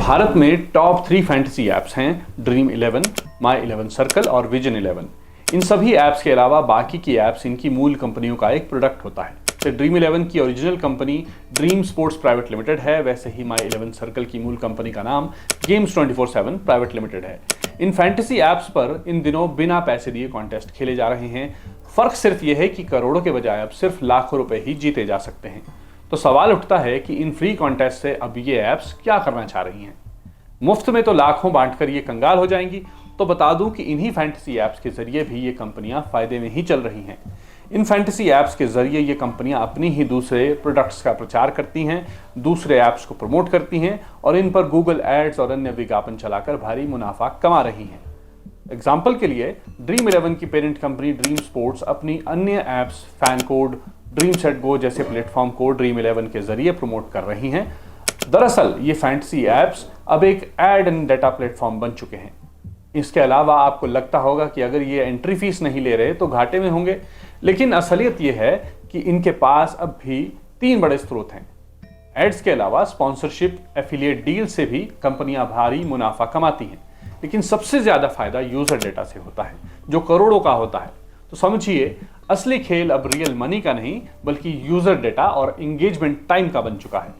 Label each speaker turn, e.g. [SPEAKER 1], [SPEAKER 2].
[SPEAKER 1] भारत में top 3 fantasy apps हैं dream 11, माई 11 circle और विजन 11। इन सभी ऐप्स के अलावा बाकी की ऐप्स इनकी मूल कंपनियों का एक प्रोडक्ट होता है। तो ड्रीम 11 की original company dream sports private limited है, वैसे ही माई 11 सर्कल की मूल कंपनी का नाम गेम्स 24/7 प्राइवेट लिमिटेड है। इन फैंटेसी ऐप्स पर इन दिनों बिना पैसे दिए कॉन्टेस्ट खेले जा रहे हैं। फर्क सिर्फ यह है कि करोड़ों के बजाय अब सिर्फ लाखों रुपए ही जीते जा सकते हैं। तो सवाल उठता है कि इन फ्री कॉन्टेस्ट से अब ये ऐप्स क्या करना चाह रही हैं। मुफ्त में तो लाखों बांटकर ये कंगाल हो जाएंगी। तो बता दूं कि इन्हीं फैंटेसी ऐप्स के जरिए भी ये कंपनियां फायदे में ही चल रही हैं। इन फैंटेसी ऐप्स के जरिए ये कंपनियां अपनी ही दूसरे प्रोडक्ट्स का प्रचार करती हैं, दूसरे ऐप्स को प्रमोट करती हैं और इन पर गूगल एड्स और अन्य विज्ञापन चलाकर भारी मुनाफा कमा रही हैं। एग्जाम्पल के लिए ड्रीम 11 की पेरेंट कंपनी ड्रीम स्पोर्ट्स अपनी अन्य apps fan code, dream set go जैसे प्लेटफॉर्म को ड्रीम 11 के जरिए प्रमोट कर रही हैं। दरअसल ये फैंटेसी ऐप्स अब एक एड एंड डेटा प्लेटफॉर्म बन चुके हैं। इसके अलावा आपको लगता होगा कि अगर ये एंट्री फीस नहीं ले रहे तो घाटे में होंगे, लेकिन असलियत ये है कि इनके पास अब भी 3 बड़े स्रोत हैं। एड्स के अलावा स्पॉन्सरशिप, एफिलिएट डील से भी कंपनियां भारी मुनाफा कमाती हैं, लेकिन सबसे ज्यादा फायदा यूजर डेटा से होता है जो करोड़ों का होता है। तो समझिए, असली खेल अब रियल मनी का नहीं बल्कि यूजर डेटा और एंगेजमेंट टाइम का बन चुका है।